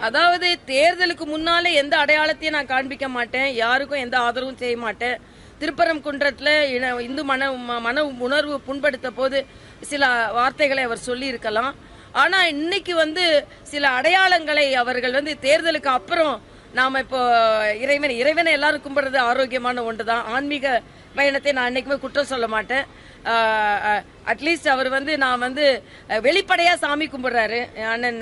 அதாவது தேர்தலுக்கு முன்னாலே எந்த அடையாளத்தையும் நான் காண்பிக்க மாட்டேன், யாருக்கும் எந்த ஆதரவும் செய்ய மாட்டேன். திருப்பரங்குன்றத்தில் இந்து மன உணர்வு புண்படுத்த போது சில வார்த்தைகளை அவர் சொல்லி இருக்கலாம். ஆனா இன்னைக்கு சில அடையாளங்களை அவர்கள் தேர்தலுக்கு அப்புறம் நாம இப்போ இறைவனை எல்லாரும் கும்பிடுறது ஆரோக்கியமான ஒன்றுதான். ஆன்மீக பயணத்தை நான் என்னைக்குமே குற்றம் சொல்ல மாட்டேன். அட்லீஸ்ட் அவர் நான் வெளிப்படையா சாமி கும்பிடுறாரு. அண்ணன்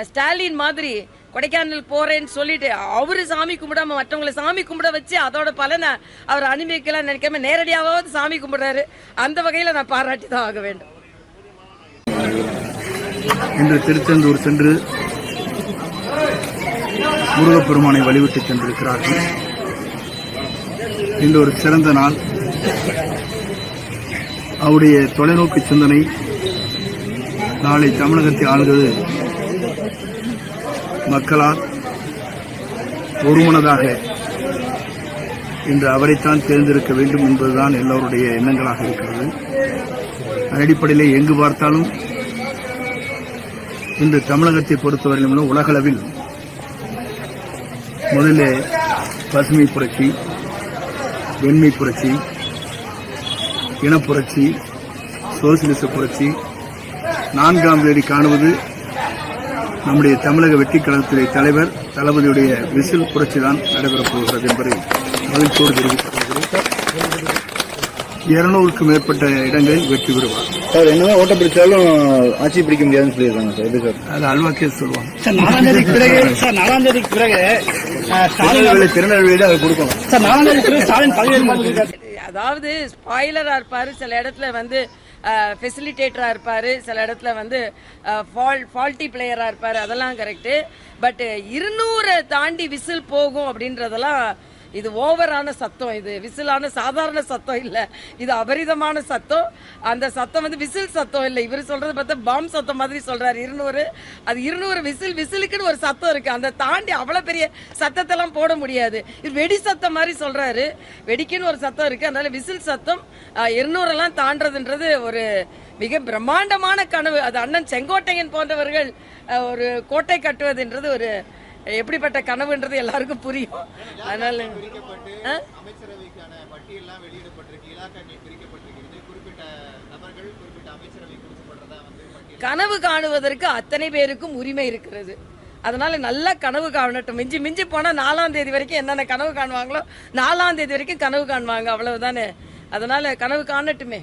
ஸ்டாலின் மாதிரி கொடைக்கானல் போறேன்னு சொல்லிட்டு அவரு சாமி கும்பிடாம மற்றவங்களை சாமி கும்பிட வச்சு அதோட பலனை அவர் அனுபவிக்கலாம் நினைக்காம நேரடியாவது சாமி கும்பிடுறாரு. அந்த வகையில நான் பாராட்டி தான் ஆக வேண்டும். இன்று திருச்செந்தூர் சென்று முருகப்பெருமானை வழிவிட்டு சென்றிருக்கிறார்கள். இந்த ஒரு சிறந்த நாள். அவருடைய தொலைநோக்கு சிந்தனை நாளை தமிழகத்தை ஆளுவது மக்களால் ஒருமனதாக இன்று அவரைத்தான் தேர்ந்தெடுக்க வேண்டும் என்பதுதான் எல்லோருடைய எண்ணங்களாக இருக்கிறது. அடிப்படையில் எங்கு பார்த்தாலும் இன்று தமிழகத்தை பொறுத்தவரையிலும் உலகளவில் முதல்ல பசுமை புரட்சி, வெண்மை புரட்சி, இனப்புரட்சி, சோசியலிச புரட்சி, நான்காம் தேதி காணுவது நம்முடைய தமிழக வெற்றி கழகத்திலே தலைவர் தளபதியுடைய விசில் புரட்சி தான் நடைபெறப் போகிறது என்பதை மகிழ்ச்சியோடு தெரிவித்துக் 200க்கும் மேற்பட்ட இடங்களில் வெற்றி பெறுவார். சார் என்னதான் ஓட்ட பிடிச்சாலும் ஆட்சி பிடிக்க முடியாதுன்னு சொல்லியிருக்காங்க சார். எது சார்? அது அல்வா கேஸ் சொல்லுவாங்க. சார் 4ஆம் தேதிக்கு பிறகு திருநெல்வேலி அதை கொடுக்கணும் சார். 4ஆம் தேதிக்கு பிறகு ஸ்டாலின் பதவி. அதாவது ஸ்பாயிலரா இருப்பாரு, சில இடத்துல ஃபெசிலிட்டேட்டரா இருப்பாரு, சில இடத்துல ஃபால்ட்டி பிளேயரா இருப்பாரு. அதெல்லாம் கரெக்ட். பட் 200 தாண்டி விசில் போகும் அப்படின்றதெல்லாம் இது ஓவரான சத்தம். இது விசிலான சாதாரண சத்தம் இல்ல, இது அபரிதமான சத்தம். அந்த சத்தம் விசில் சத்தம் இல்ல. இவர் சொல்றது பார்த்தா பாம் சத்தம் மாதிரி சொல்றாரு. 200 அது 200 விசிலுக்குன்னு ஒரு சத்தம் இருக்கு. அந்த தாண்டி அவ்வளவு பெரிய சத்தத்தை எல்லாம் போட முடியாது. இது வெடி சத்தம் மாதிரி சொல்றாரு. வெடிக்குன்னு ஒரு சத்தம் இருக்கு. அதனால விசில் சத்தம் 200 எல்லாம் தாண்டதுன்றது ஒரு மிக பிரம்மாண்டமான கனவு. அது அண்ணன் செங்கோட்டையன் போன்றவர்கள் ஒரு கோட்டை கட்டுவதுன்றது ஒரு எப்படிப்பட்ட கனவுன்றது எல்லாருக்கும் புரியும். அதனால கனவு காணுவதற்கு அத்தனை பேருக்கும் உரிமை இருக்கிறது. அதனால நல்லா கனவு காணட்டும். மிஞ்சி மிஞ்சி போனா 4ஆம் தேதி வரைக்கும் என்னென்ன கனவு காணுவாங்களோ 4ஆம் தேதி வரைக்கும் கனவு காணுவாங்க, அவ்வளவுதானே. அதனால கனவு காணட்டுமே.